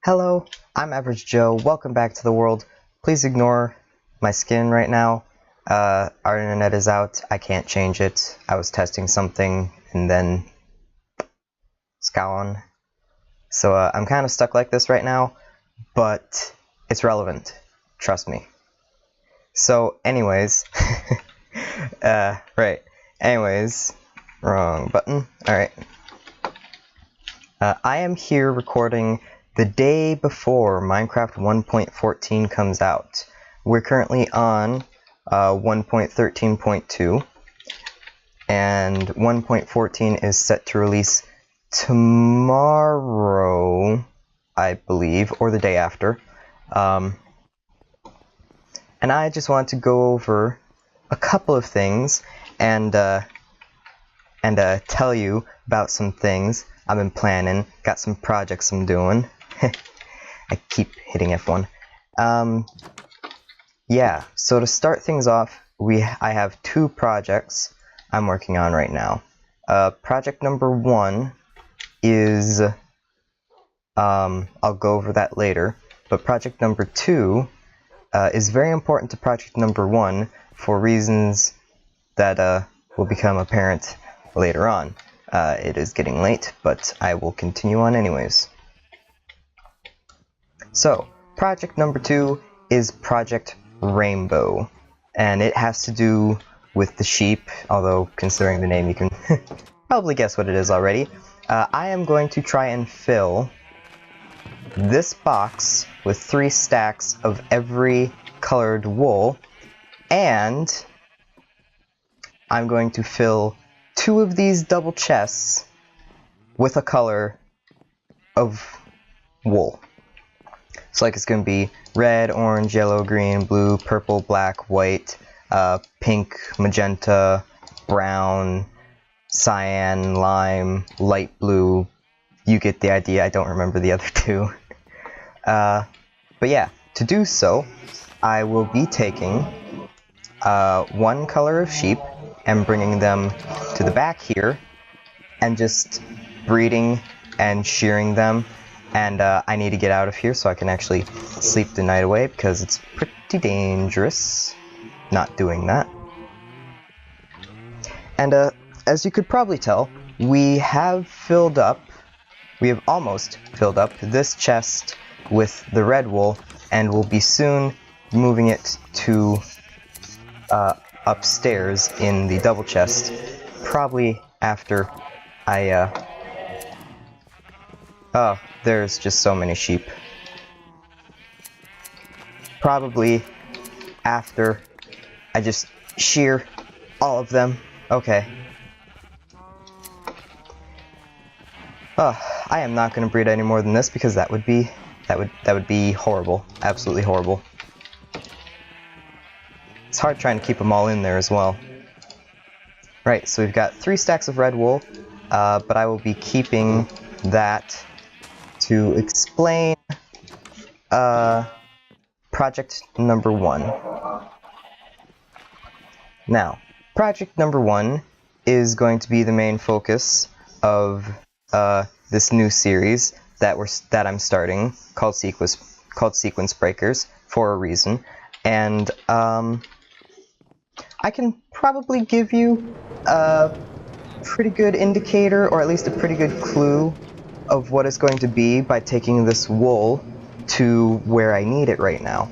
Hello, I'm Average Joe. Welcome back to the world. Please ignore my skin right now. Our internet is out. I can't change it. I was testing something and then it's gone. So I'm kind of stuck like this right now, but it's relevant. Trust me. So anyways, right. Anyways, wrong button. Alright. I am here recording the day before Minecraft 1.14 comes out. We're currently on 1.13.2, and 1.14 is set to release tomorrow, I believe, or the day after. And I just want to go over a couple of things and tell you about some things I've been planning. Got some projects I'm doing. I keep hitting F1. Yeah, so to start things off, I have two projects I'm working on right now. Project number one is, I'll go over that later, but project number two is very important to project number one for reasons that will become apparent later on. It is getting late, but I will continue on anyways. So, project number two is Project Rainbow, and it has to do with the sheep, although considering the name you can probably guess what it is already. I am going to try and fill this box with 3 stacks of every colored wool, and I'm going to fill 2 of these double chests with a color of wool. So like it's going to be red, orange, yellow, green, blue, purple, black, white, pink, magenta, brown, cyan, lime, light blue. You get the idea. I don't remember the other 2. But yeah, to do so, I will be taking 1 color of sheep and bringing them to the back here and just breeding and shearing them. And I need to get out of here so I can actually sleep the night away because it's pretty dangerous not doing that. And as you could probably tell, we have almost filled up this chest with the red wool, and we'll be soon moving it to upstairs in the double chest, probably after I oh, there's just so many sheep. Probably after I just shear all of them. Okay. Oh, I am not going to breed any more than this because that would be horrible. Absolutely horrible. It's hard trying to keep them all in there as well. Right, so we've got 3 stacks of red wool, but I will be keeping that to explain project number 1. Now, project number 1 is going to be the main focus of this new series that I'm starting called Sequence Breakers for a reason, and I can probably give you a pretty good indicator, or at least a pretty good clue of what it's going to be by taking this wool to where I need it right now.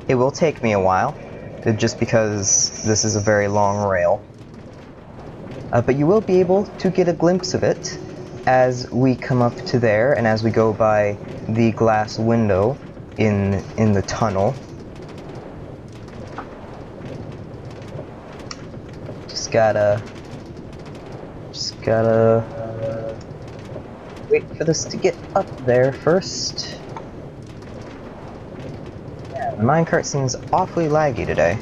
It will take me a while, just because this is a very long rail. But you will be able to get a glimpse of it as we come up to there and as we go by the glass window in the tunnel. Just gotta wait for this to get up there first. Yeah, the minecart seems awfully laggy today.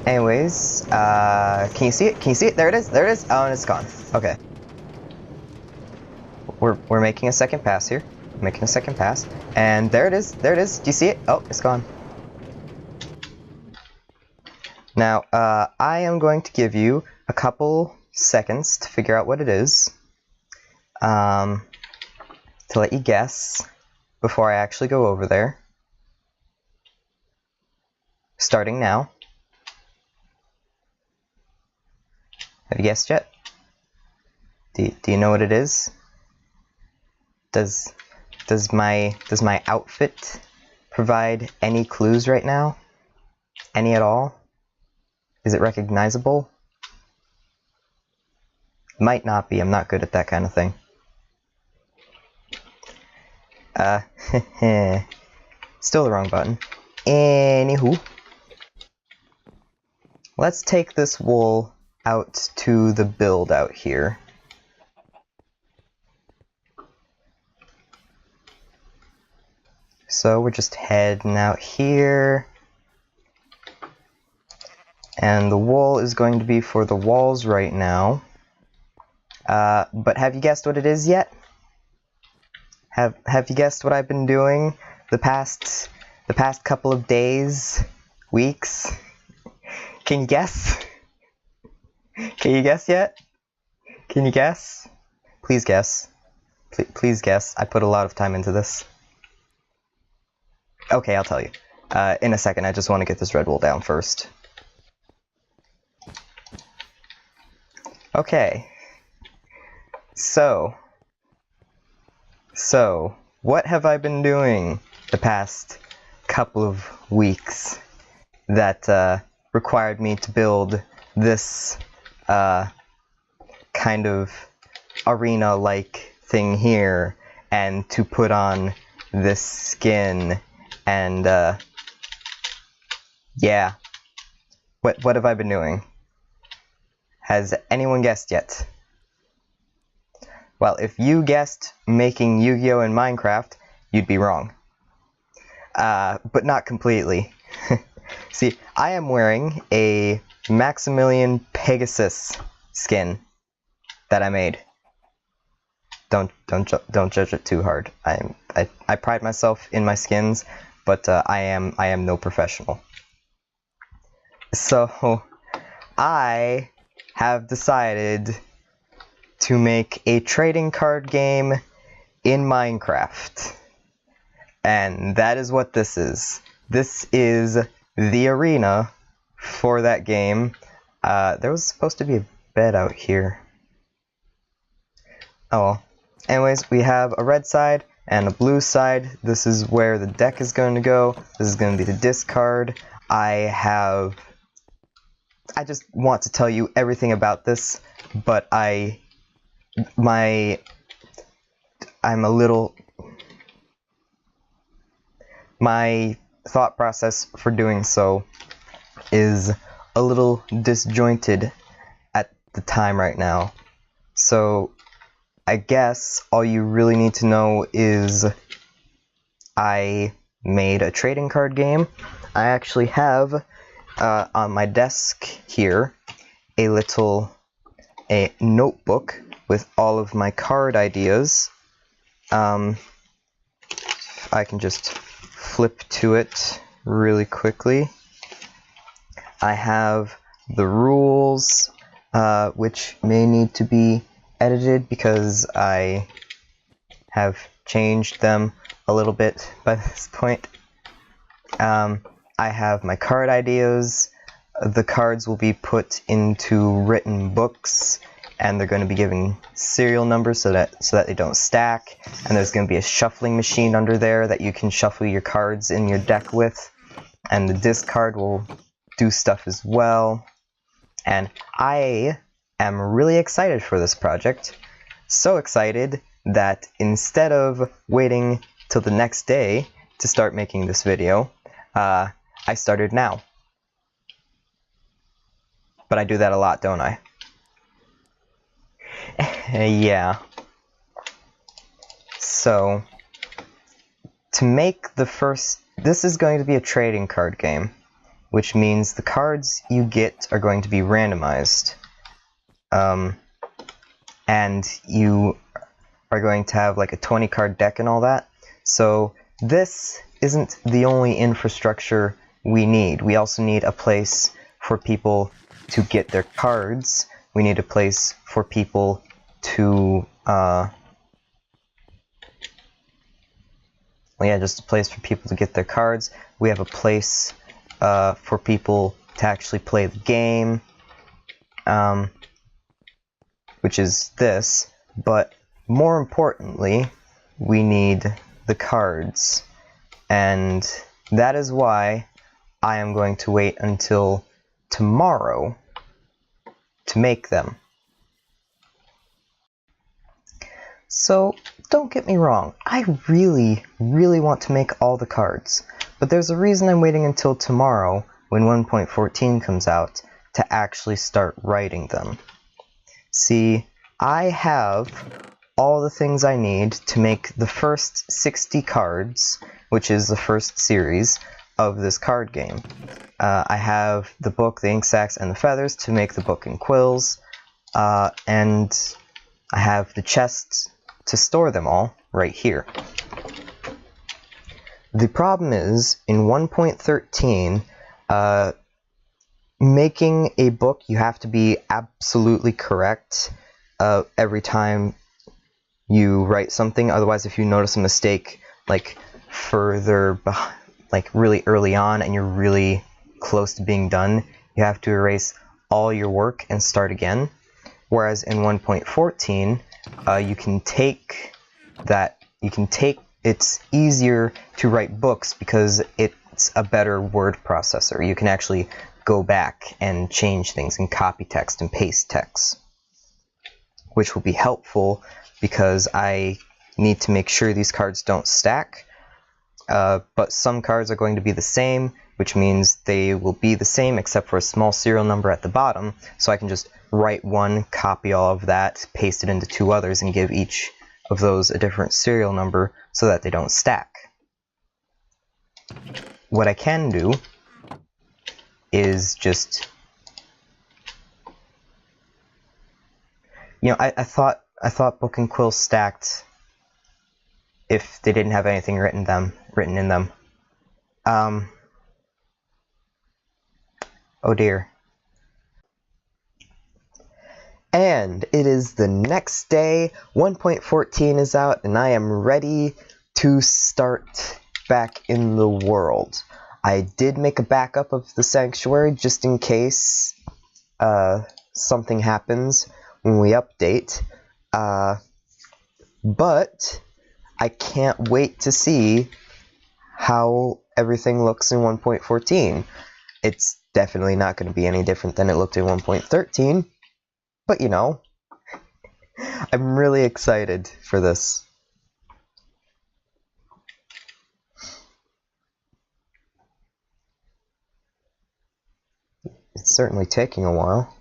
Anyways, can you see it? Can you see it? There it is. There it is. Oh, and it's gone. Okay. We're making a second pass here. Making a second pass, and there it is. There it is. Do you see it? Oh, it's gone. Now, I am going to give you a couple seconds to figure out what it is. to let you guess before I actually go over there. Starting now. Have you guessed yet? Do you know what it is? Does my outfit provide any clues right now? Any at all? Is it recognizable? Might not be. I'm not good at that kind of thing. Still the wrong button. Anywho, let's take this wool out to the build out here. So we're just heading out here. And the wool is going to be for the walls right now. But have you guessed what it is yet? Have you guessed what I've been doing the past couple of days, weeks? Can you guess? Can you guess yet? Can you guess? Please guess. Please guess. I put a lot of time into this. Okay, I'll tell you. In a second, I just want to get this red wool down first. Okay. So, what have I been doing the past couple of weeks that required me to build this kind of arena-like thing here, and to put on this skin, and yeah. What have I been doing? Has anyone guessed yet? Well, if you guessed making Yu-Gi-Oh! In Minecraft, you'd be wrong. But not completely. See, I am wearing a Maximilian Pegasus skin that I made. Don't judge it too hard. I pride myself in my skins, but I am no professional. So I have decided to make a trading card game in Minecraft. And that is what this is. This is the arena for that game. There was supposed to be a bed out here. Oh well. Anyways, we have a red side and a blue side. This is where the deck is going to go. This is going to be the discard. I just want to tell you everything about this, but my thought process for doing so is a little disjointed at the time right now. So I guess all you really need to know is I made a trading card game. I actually have on my desk here a notebook with all of my card ideas. I can just flip to it really quickly. I have the rules, which may need to be edited because I have changed them a little bit by this point. I have my card ideas. The cards will be put into written books, and they're going to be given serial numbers so that they don't stack. And there's going to be a shuffling machine under there that you can shuffle your cards in your deck with. And the discard will do stuff as well. And I am really excited for this project. So excited that instead of waiting till the next day to start making this video, I started now. But I do that a lot, don't I? Yeah. So, to make the first... This is going to be a trading card game, which means the cards you get are going to be randomized. And you are going to have like a 20 card deck and all that. So this isn't the only infrastructure we need. We also need a place for people to get their cards. We need a place for people to yeah, just a place for people to get their cards. We have a place for people to actually play the game, which is this, but more importantly, we need the cards, and that is why I am going to wait until tomorrow to make them. So, don't get me wrong, I really, really want to make all the cards, but there's a reason I'm waiting until tomorrow, when 1.14 comes out, to actually start writing them. See, I have all the things I need to make the first 60 cards, which is the first series of this card game. I have the book, the ink sacks, and the feathers to make the book and quills, and I have the chests to store them all right here. The problem is, in 1.13, making a book, you have to be absolutely correct every time you write something. Otherwise, if you notice a mistake, like further behind, like really early on, and you're really close to being done, you have to erase all your work and start again. Whereas in 1.14, it's easier to write books because it's a better word processor. You can actually go back and change things and copy text and paste text, which will be helpful because I need to make sure these cards don't stack. But some cards are going to be the same, which means they will be the same except for a small serial number at the bottom, so I can just write one, copy all of that, paste it into two others, and give each of those a different serial number so that they don't stack. What I can do is just, you know, I thought book and quill stacked if they didn't have anything written in them. Oh dear. And it is the next day, 1.14 is out, and I am ready to start back in the world. I did make a backup of the sanctuary just in case something happens when we update, but I can't wait to see how everything looks in 1.14. It's definitely not going to be any different than it looked in 1.13, but you know, I'm really excited for this. It's certainly taking a while.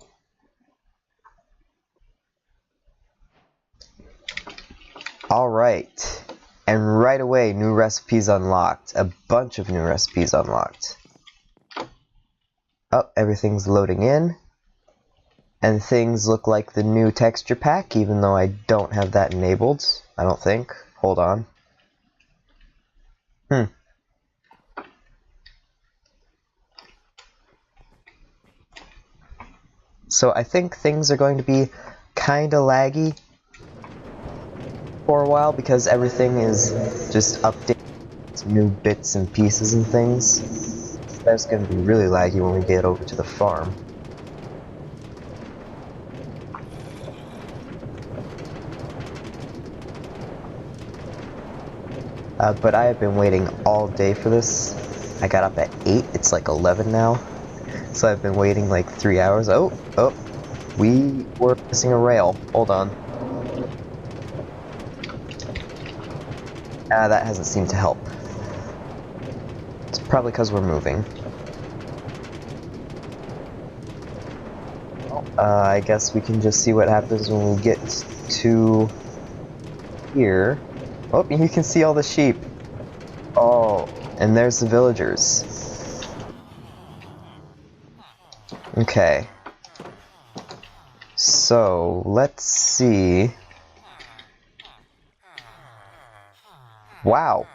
Alright, and right away, new recipes unlocked. A bunch of new recipes unlocked. Oh, everything's loading in. And things look like the new texture pack, even though I don't have that enabled, I don't think. Hold on. So I think things are going to be kinda laggy for a while because everything is just updating to new bits and pieces and things. That's going to be really laggy when we get over to the farm. But I have been waiting all day for this. I got up at 8, it's like 11 now. So I've been waiting like 3 hours. Oh, we were missing a rail. Hold on. That hasn't seemed to help. It's probably because we're moving. I guess we can just see what happens when we get to here. Oh, you can see all the sheep. Oh, and there's the villagers. Okay. So, let's see. Wow.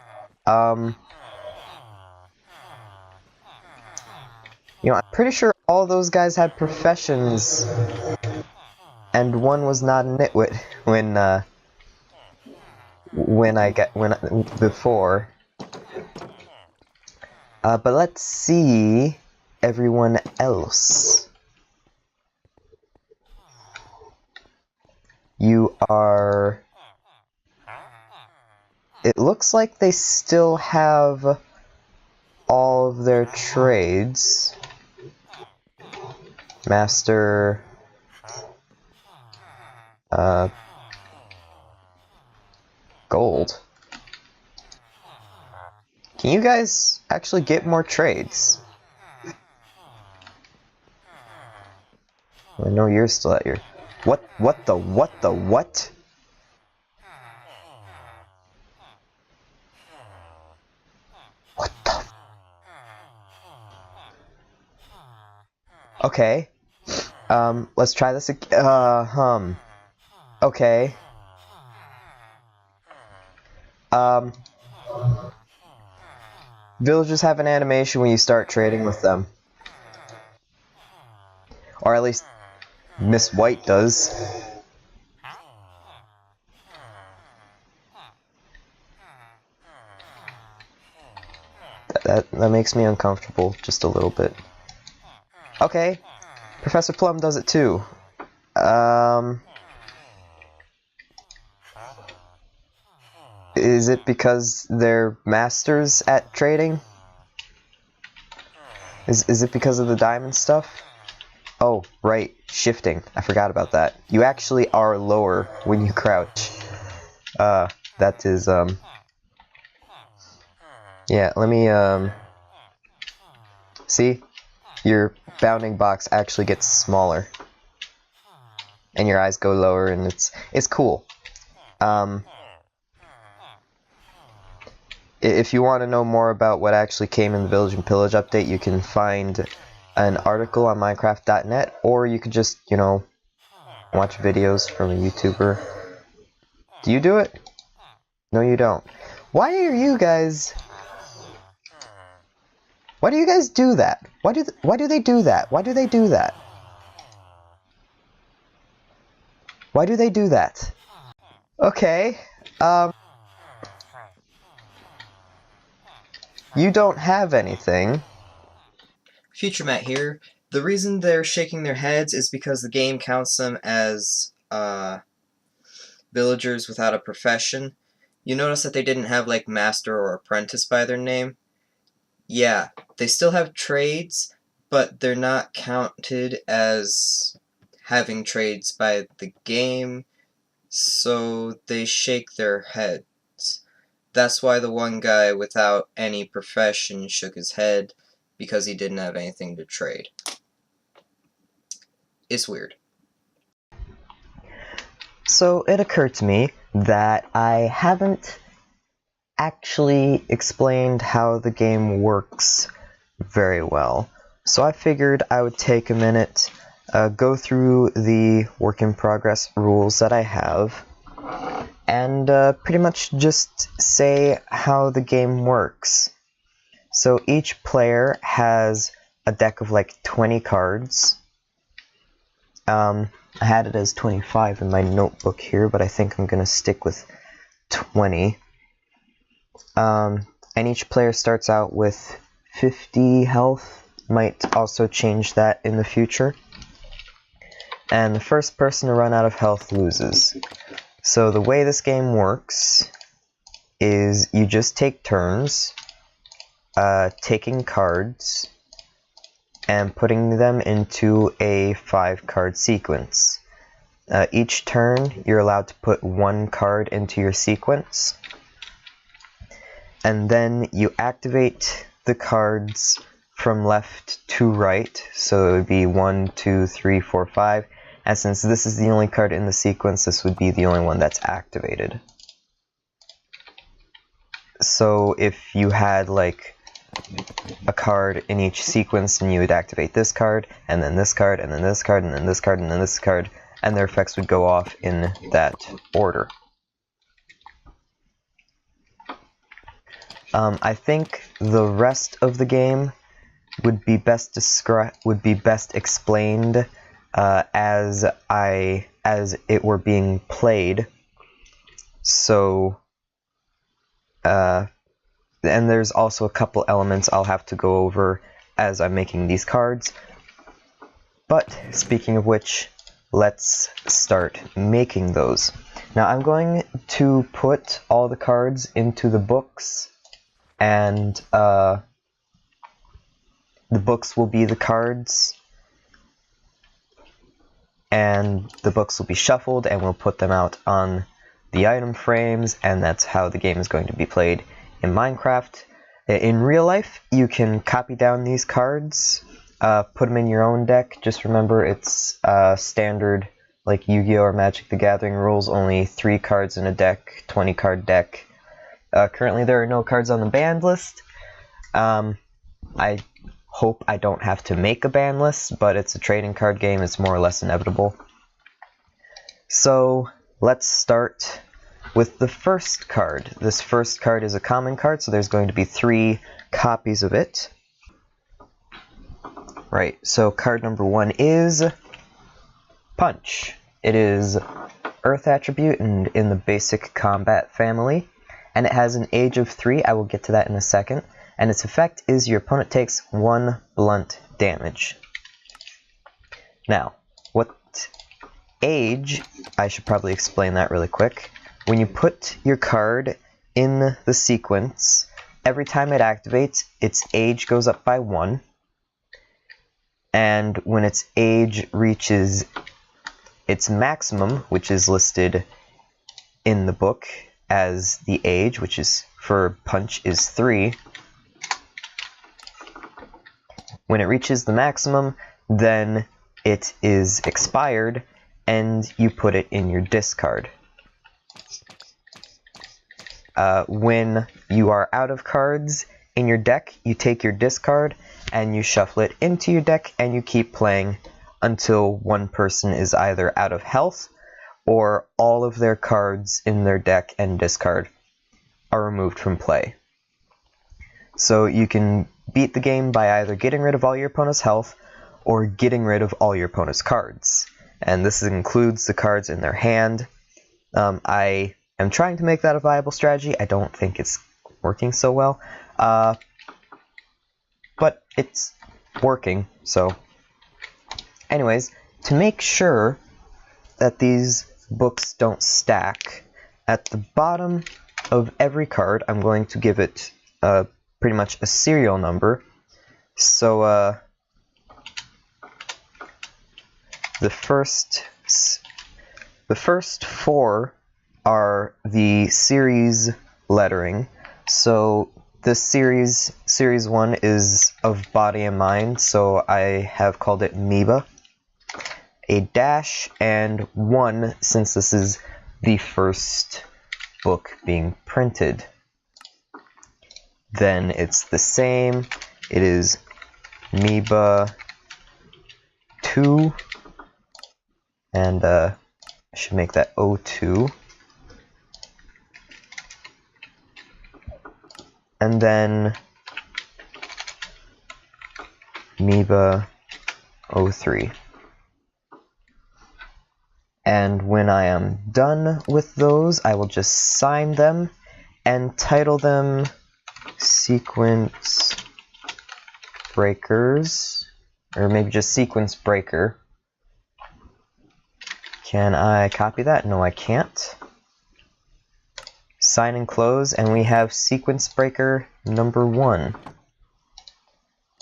You know, I'm pretty sure all those guys had professions, and one was not a nitwit before. But let's see everyone else. You are... It looks like they still have all of their trades. Master... gold. Can you guys actually get more trades? I know you're still at your... What the? Okay. Let's try this again. Okay. Villagers have an animation when you start trading with them. Or at least Miss White does. That makes me uncomfortable just a little bit. Okay. Professor Plum does it too. Is it because they're masters at trading? Is it because of the diamond stuff? Oh, right, shifting. I forgot about that. You actually are lower when you crouch. That is, yeah, let me, see? Your bounding box actually gets smaller. And your eyes go lower, and it's cool. If you want to know more about what actually came in the Village and Pillage update, you can find an article on Minecraft.net, or you could just, you know, watch videos from a YouTuber. Do you do it? No, you don't. Why are you guys... Why do you guys do that? Why do they do that? Why do they do that? Why do they do that? Okay, you don't have anything. Future Matt here. The reason they're shaking their heads is because the game counts them as, villagers without a profession. You notice that they didn't have, like, master or apprentice by their name? Yeah, they still have trades, but they're not counted as having trades by the game, so they shake their heads. That's why the one guy without any profession shook his head, because he didn't have anything to trade. It's weird. So it occurred to me that I haven't actually explained how the game works very well. So I figured I would take a minute, go through the work in progress rules that I have, and pretty much just say how the game works. So each player has a deck of like 20 cards. I had it as 25 in my notebook here, but I think I'm going to stick with 20. And each player starts out with 50 health. Might also change that in the future. And the first person to run out of health loses. So the way this game works is you just take turns taking cards and putting them into a 5-card sequence. Each turn, you're allowed to put 1 card into your sequence, and then you activate the cards from left to right, so it would be 1, 2, 3, 4, 5, and since this is the only card in the sequence, this would be the only one that's activated. So if you had like a card in each sequence, and you would activate this card, and then this card, and then this card, and then this card, and then this card, and their effects would go off in that order. I think the rest of the game would be best explained as it were being played. So and there's also a couple elements I'll have to go over as I'm making these cards. But speaking of which, let's start making those. Now I'm going to put all the cards into the books, and the books will be the cards, and the books will be shuffled, and we'll put them out on the item frames, and that's how the game is going to be played in Minecraft. In real life, you can copy down these cards, put them in your own deck. Just remember it's standard, like Yu-Gi-Oh! Or Magic the Gathering rules, only 3 cards in a deck, 20 card deck. Currently there are no cards on the banned list. I hope I don't have to make a ban list, but it's a trading card game, it's more or less inevitable. So let's start with the first card. This first card is a common card, so there's going to be 3 copies of it. Right, so card number 1 is Punch. It is Earth attribute and in the basic combat family, and it has an age of 3. I will get to that in a second. And its effect is your opponent takes 1 blunt damage. Now, what age, I should probably explain that really quick. When you put your card in the sequence, every time it activates, its age goes up by 1. And when its age reaches its maximum, which is listed in the book as the age, which is for Punch is 3, when it reaches the maximum, then it is expired, and you put it in your discard. When you are out of cards in your deck, you take your discard, and you shuffle it into your deck, and you keep playing until one person is either out of health, or all of their cards in their deck and discard are removed from play. So you can beat the game by either getting rid of all your opponent's health or getting rid of all your opponent's cards. And this includes the cards in their hand. I am trying to make that a viable strategy. I don't think it's working so well. But it's working, so... Anyways, to make sure that these books don't stack, at the bottom of every card, I'm going to give it pretty much a serial number. So the first 4 are the series lettering. So this series 1 is of body and mind, so I have called it Amoeba. A dash and 1, since this is the first book being printed. Then it's the same. It is Amoeba 2, and I should make that O2. And then Amoeba 03. And when I am done with those, I will just sign them and title them Sequence Breakers, or maybe just Sequence Breaker. Can I copy that? No, I can't. Sign and close, and we have Sequence Breaker number 1.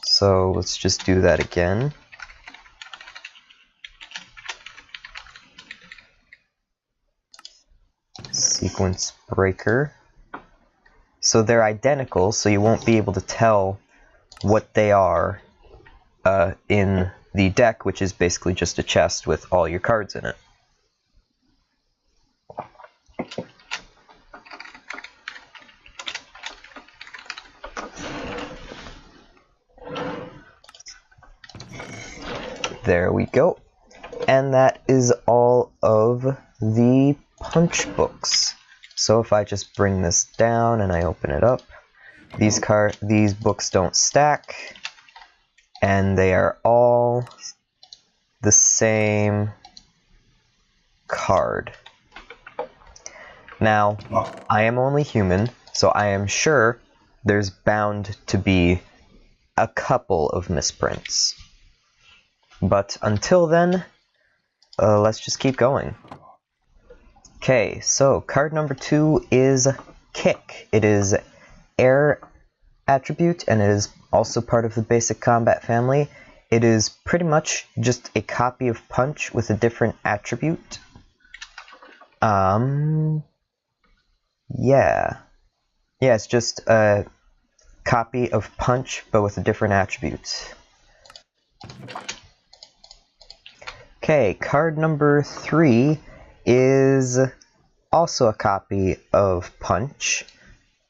So let's just do that again. Sequence Breaker. So they're identical, so you won't be able to tell what they are in the deck, which is basically just a chest with all your cards in it. There we go. And that is all of the Punch books. So if I just bring this down and I open it up, these books don't stack, and they are all the same card. Now, I am only human, so I am sure there's bound to be a couple of misprints. But until then, let's just keep going. Okay, so card number 2 is Kick. It is air attribute, and it is also part of the basic combat family. It is pretty much just a copy of Punch with a different attribute. Yeah, it's just a copy of Punch, but with a different attribute. Okay, card number 3 is also a copy of Punch,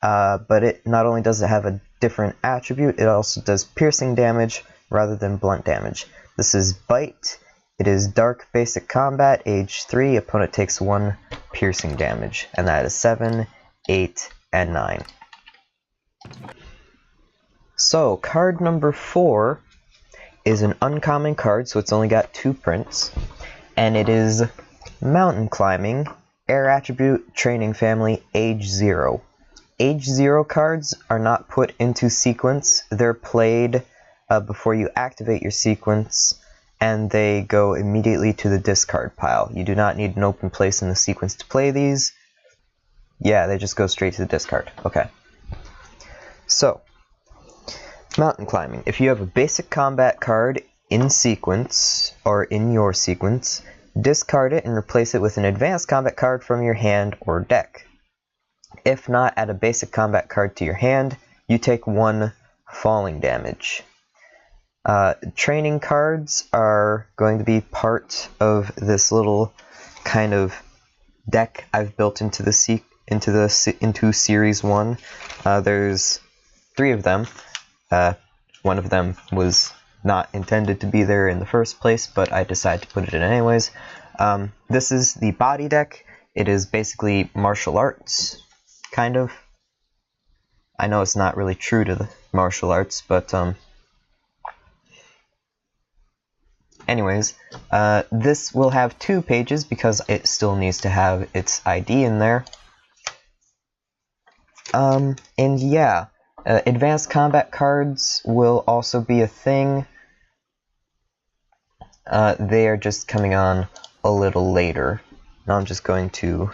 but it not only does it have a different attribute, it also does piercing damage rather than blunt damage. This is Bite. It is Dark Basic Combat, age 3, opponent takes 1 piercing damage, and that is 7, 8, and 9. So, card number 4 is an uncommon card, so it's only got 2 prints, and it is Mountain Climbing, air attribute, training family, age 0. Age 0 cards are not put into sequence, they're played before you activate your sequence, and they go immediately to the discard pile. You do not need an open place in the sequence to play these. Yeah, they just go straight to the discard. Okay. So, Mountain Climbing. If you have a basic combat card in sequence, or in your sequence, discard it and replace it with an advanced combat card from your hand or deck. If not, add a basic combat card to your hand, you take 1 falling damage. Training cards are going to be part of this little kind of deck I've built into Series 1. There's 3 of them. One of them was not intended to be there in the first place, but I decided to put it in anyways. This is the body deck. It is basically martial arts, kind of. I know it's not really true to the martial arts, but anyways, this will have 2 pages because it still needs to have its ID in there. And yeah, advanced combat cards will also be a thing. They are just coming on a little later. Now I'm just going to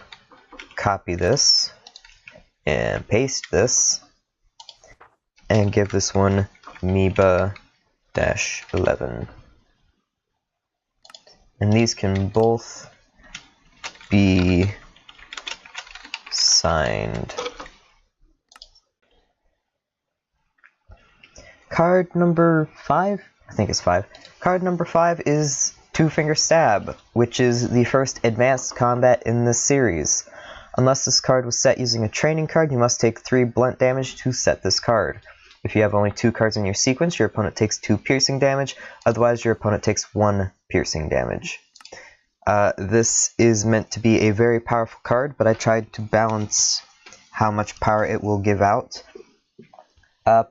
copy this and paste this and give this one Amoeba-11. And these can both be signed. Card number 5? I think it's 5. Card number 5 is Two Finger Stab, which is the first advanced combat in this series. Unless this card was set using a training card, you must take 3 blunt damage to set this card. If you have only 2 cards in your sequence, your opponent takes 2 piercing damage, otherwise your opponent takes 1 piercing damage. This is meant to be a very powerful card, but I tried to balance how much power it will give out.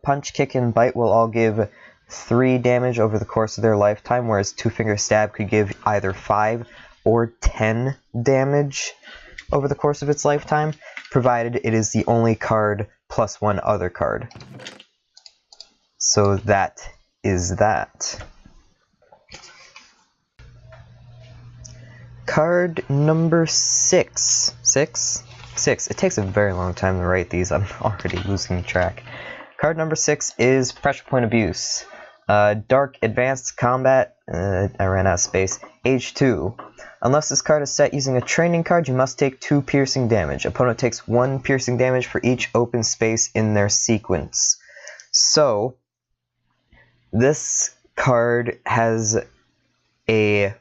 Punch, Kick, and Bite will all give 3 damage over the course of their lifetime, whereas Two Finger Stab could give either 5 or 10 damage over the course of its lifetime, provided it is the only card plus 1 other card. So that is that. Card number 6. 6? 6. It takes a very long time to write these. I'm already losing track. Card number 6 is Pressure Point Abuse. Dark Advanced Combat. I ran out of space. Age 2. Unless this card is set using a training card, you must take 2 piercing damage. Opponent takes 1 piercing damage for each open space in their sequence. So, this card has the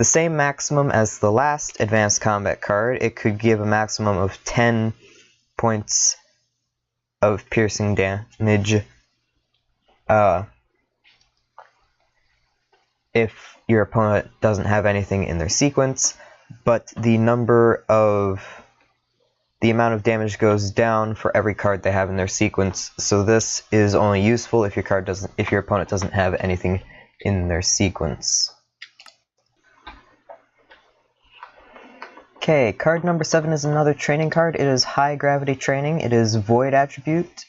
same maximum as the last Advanced Combat card. It could give a maximum of 10 points of piercing damage if your opponent doesn't have anything in their sequence, but the amount of damage goes down for every card they have in their sequence. So this is only useful if your opponent doesn't have anything in their sequence. Okay, card number 7 is another training card. It is High Gravity Training. It is Void Attribute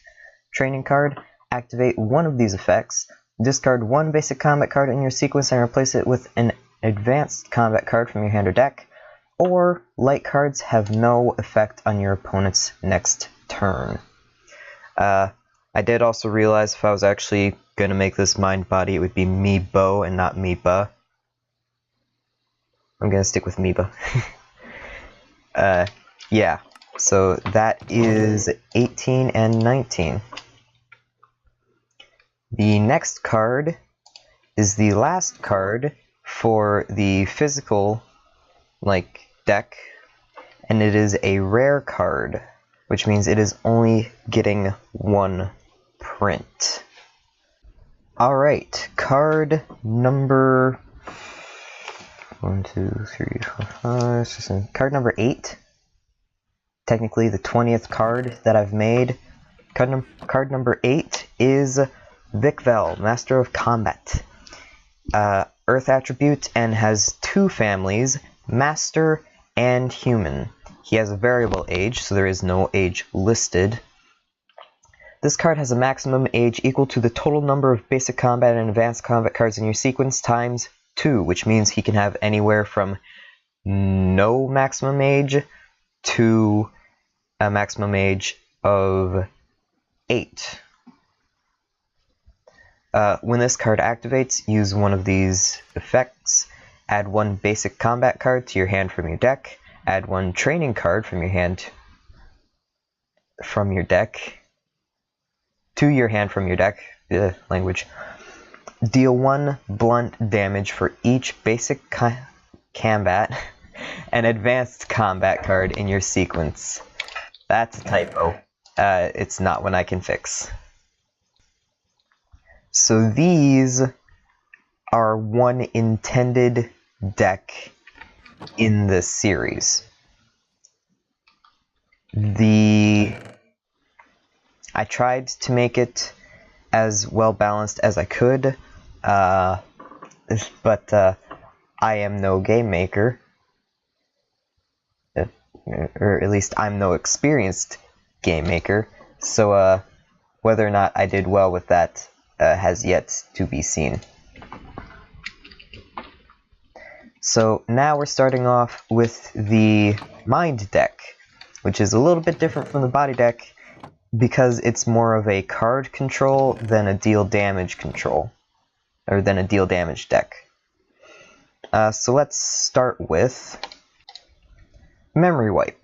training card. Activate one of these effects. Discard one basic combat card in your sequence and replace it with an advanced combat card from your hand or deck. Or light cards have no effect on your opponent's next turn. I did also realize if I was actually going to make this mind body, it would be Meebo and not Meeba. I'm going to stick with Meeba. Yeah, so that is 18 and 19. The next card is the last card for the physical, deck, and it is a rare card, which means it is only getting one print. Alright, card number 1, 2, 3, 4, 5, 6, 7. Card number 8. Technically the 20th card that I've made. Card number 8 is Vikvel, Master of Combat. Earth attribute and has two families, Master and Human. He has a variable age, so there is no age listed. This card has a maximum age equal to the total number of basic combat and advanced combat cards in your sequence times 2, which means he can have anywhere from no maximum age to a maximum age of 8. When this card activates, use one of these effects. Add one basic combat card to your hand from your deck. Add one training card from your hand to your hand from your deck. Language. Deal 1 blunt damage for each basic combat and advanced combat card in your sequence. That's a typo. It's not one I can fix. So these are one intended deck in this series. I tried to make it as well balanced as I could, but I am no game maker, or at least I'm no experienced game maker, so whether or not I did well with that has yet to be seen. So now we're starting off with the Mind deck, which is a little bit different from the Body deck because it's more of a card control than a deal damage control, or than a deal damage deck. So let's start with Memory Wipe.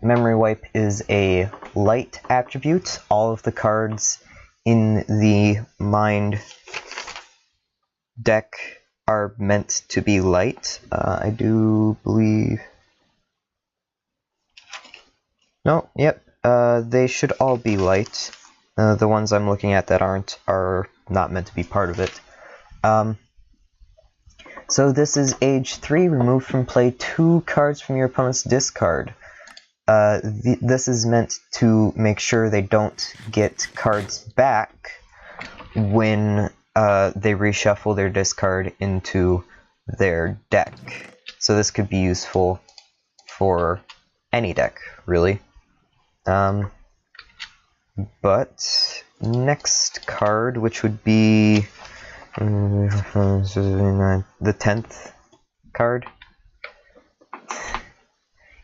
Memory Wipe is a light attribute. All of the cards in the Mind deck are meant to be light. I do believe... No, yep, they should all be light. The ones I'm looking at that aren't are not meant to be part of it. So this is age 3, remove from play 2 cards from your opponent's discard. This is meant to make sure they don't get cards back when they reshuffle their discard into their deck. So this could be useful for any deck, really. But next card, which would be the 10th card,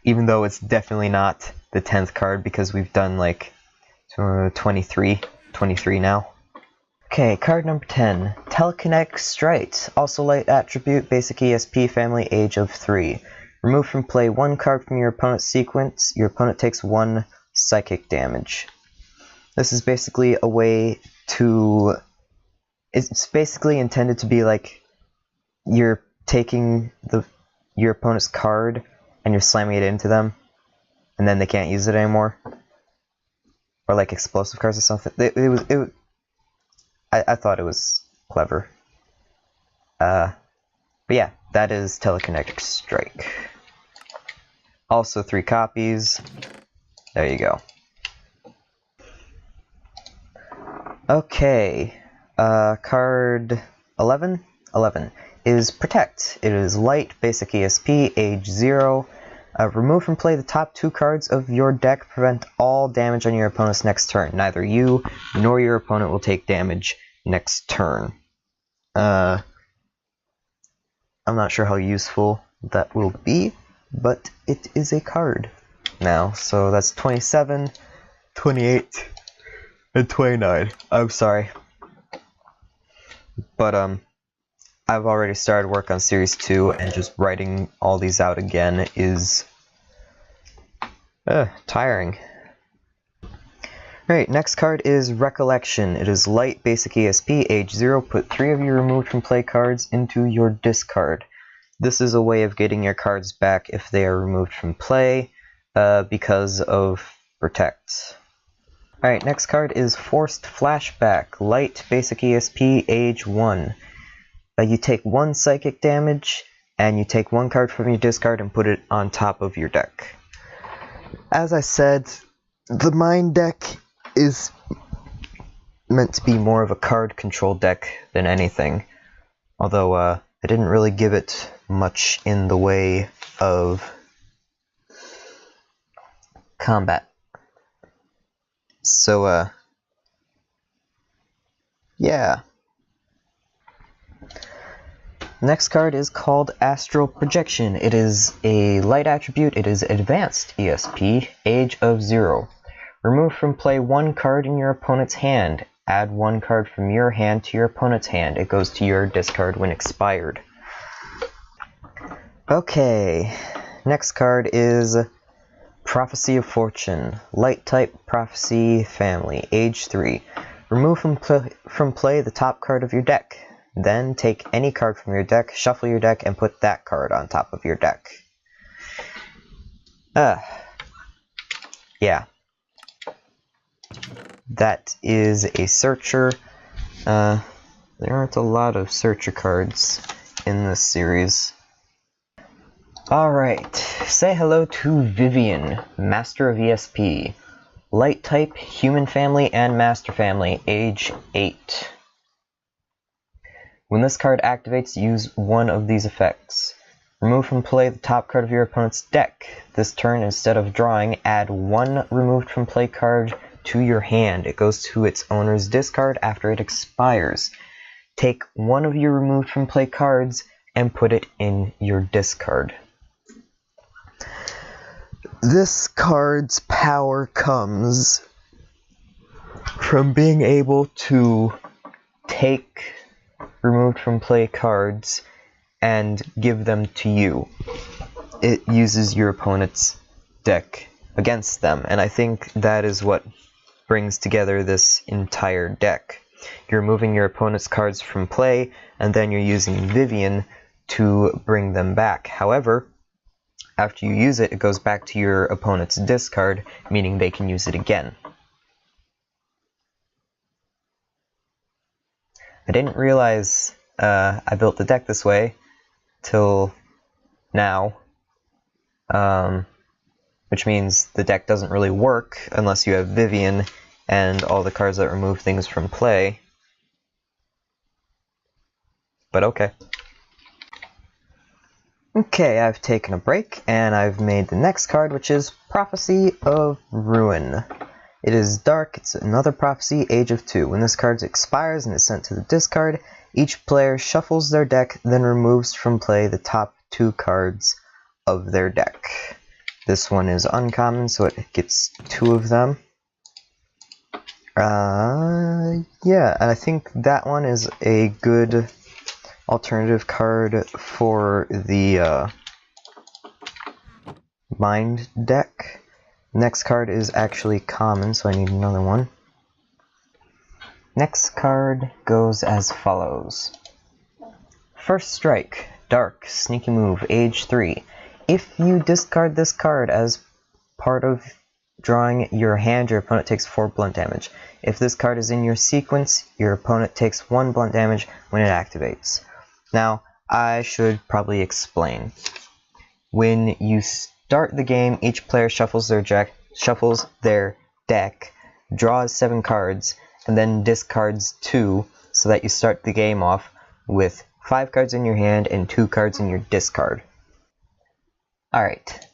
even though it's definitely not the 10th card because we've done like 23 now. Okay, card number 10, Telekinetic Strike, also light attribute, basic ESP, family, age of 3. Remove from play 1 card from your opponent's sequence. Your opponent takes 1 psychic damage. This is basically a way to... It's basically intended to be like you're taking your opponent's card and you're slamming it into them, and then they can't use it anymore. Or like explosive cards or something. I thought it was clever. But yeah, that is Telekinetic Strike. Also 3 copies. There you go. Okay, card 11 is Protect. It is light, basic ESP, age 0. Remove from play the top 2 cards of your deck. Prevent all damage on your opponent's next turn. Neither you nor your opponent will take damage next turn. I'm not sure how useful that will be, but it is a card now. So that's 27, 28, and 29. I'm sorry. But I've already started work on Series 2, and just writing all these out again is tiring. Alright, next card is Recollection. It is light, basic ESP, age 0. Put 3 of your removed from play cards into your discard. This is a way of getting your cards back if they are removed from play because of Protect. Alright, next card is Forced Flashback. Light, basic ESP, age 1. You take 1 psychic damage, and you take 1 card from your discard and put it on top of your deck. As I said, the Mind deck is meant to be more of a card control deck than anything, although I didn't really give it much in the way of combat. So, yeah. Next card is called Astral Projection. It is a light attribute. It is advanced ESP, age of 0. Remove from play 1 card in your opponent's hand. Add 1 card from your hand to your opponent's hand. It goes to your discard when expired. Okay, next card is Prophecy of Fortune. Light type Prophecy family, age 3. Remove from play the top card of your deck. Then take any card from your deck, shuffle your deck, and put that card on top of your deck. Yeah. That is a Searcher. There aren't a lot of Searcher cards in this series. Alright, say hello to Vivian, Master of ESP. Light type, Human family, and Master family, age 8. When this card activates, use one of these effects. Remove from play the top card of your opponent's deck. This turn, instead of drawing, add 1 removed from play card to your hand. It goes to its owner's discard after it expires. Take 1 of your removed from play cards and put it in your discard. This card's power comes from being able to take removed from play cards and give them to you. It uses your opponent's deck against them, and I think that is what brings together this entire deck. You're removing your opponent's cards from play, and then you're using Vivian to bring them back. However, after you use it, it goes back to your opponent's discard, meaning they can use it again. I didn't realize I built the deck this way till now, which means the deck doesn't really work unless you have Vivian and all the cards that remove things from play. But okay. Okay, I've taken a break, and I've made the next card, which is Prophecy of Ruin. It is dark, it's another prophecy, age of 2. When this card expires and is sent to the discard, each player shuffles their deck, then removes from play the top 2 cards of their deck. This one is uncommon, so it gets 2 of them. Yeah, and I think that one is a good alternative card for the Mind deck. Next card is actually common, so I need another one. Next card goes as follows. First Strike, Dark, Sneaky Move, age 3. If you discard this card as part of drawing your hand, your opponent takes 4 blunt damage. If this card is in your sequence, your opponent takes 1 blunt damage when it activates. Now, I should probably explain. When you start the game, each player shuffles their deck, draws 7 cards, and then discards 2, so that you start the game off with 5 cards in your hand and 2 cards in your discard. Alright,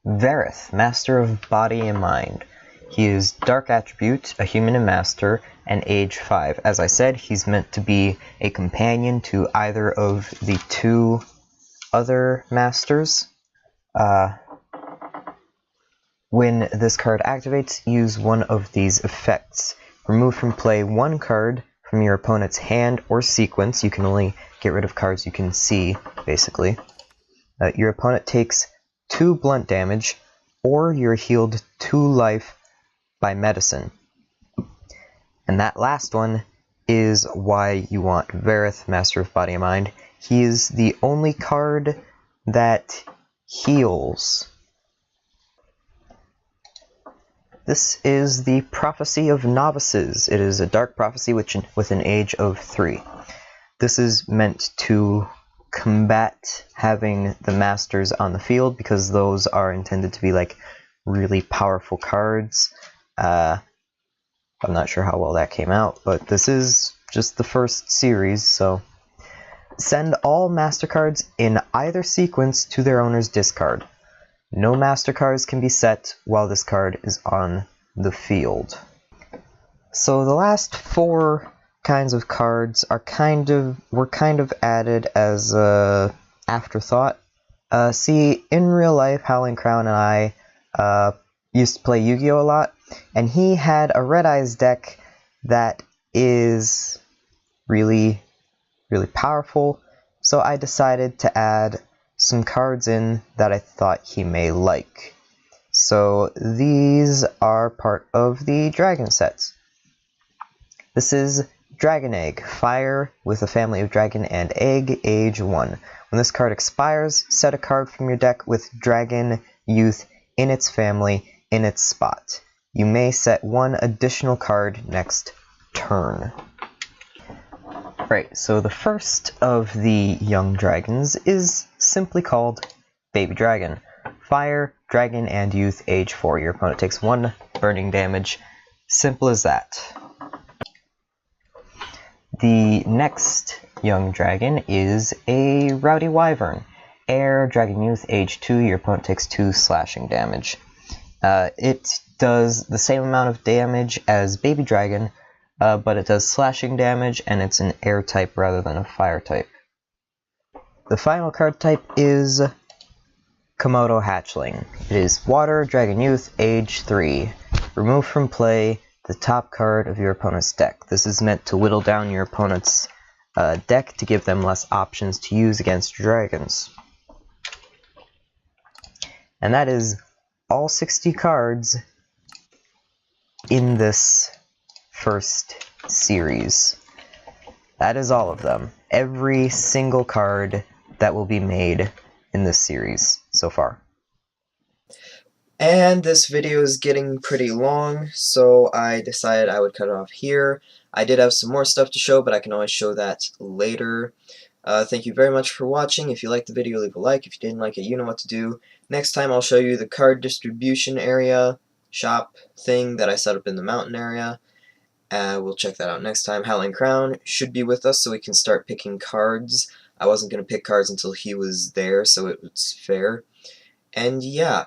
Verith, Master of Body and Mind. He is Dark Attribute, a human and master, and age 5. As I said, he's meant to be a companion to either of the two other masters. When this card activates, use one of these effects. Remove from play one card from your opponent's hand or sequence. You can only get rid of cards you can see, basically. Your opponent takes 2 blunt damage, or you're healed 2 life by medicine. And that last one is why you want Verith, Master of Body and Mind. He is the only card that heals. This is the Prophecy of Novices. It is a dark prophecy with an age of 3. This is meant to combat having the masters on the field, because those are intended to be like really powerful cards. I'm not sure how well that came out, but this is just the first series, so send all master cards in either sequence to their owner's discard. No master cards can be set while this card is on the field. So the last 4 kinds of cards were kind of added as a afterthought. See, in real life, Howling Crown and I used to play Yu-Gi-Oh! A lot, and he had a Red Eyes deck that is really, really powerful, so I decided to add some cards in that I thought he may like. So these are part of the dragon sets. This is Dragon Egg, Fire with a family of dragon and egg, age 1. When this card expires, set a card from your deck with Dragon Youth in its family in its spot. You may set 1 additional card next turn. Right, so the first of the young dragons is simply called Baby Dragon. Fire, Dragon, and Youth, age 4. Your opponent takes 1 burning damage. Simple as that. The next young dragon is a Rowdy Wyvern. Air, Dragon Youth, age 2. Your opponent takes 2 slashing damage. It does the same amount of damage as Baby Dragon, but it does slashing damage, and it's an air type rather than a fire type. The final card type is Komodo Hatchling. It is Water, Dragon Youth, age 3. Remove from play the top card of your opponent's deck. This is meant to whittle down your opponent's deck to give them less options to use against dragons. And that is all 60 cards in this first series. That is all of them. Every single card that will be made in this series so far. And this video is getting pretty long, so I decided I would cut it off here. I did have some more stuff to show, but I can always show that later. Thank you very much for watching. If you liked the video, leave a like. If you didn't like it, you know what to do. Next time I'll show you the card distribution area, shop thing that I set up in the mountain area. We'll check that out next time. Howling Crown should be with us so we can start picking cards. I wasn't going to pick cards until he was there, so it was fair. And yeah,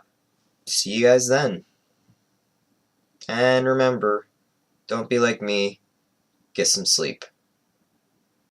see you guys then. And remember, don't be like me, get some sleep.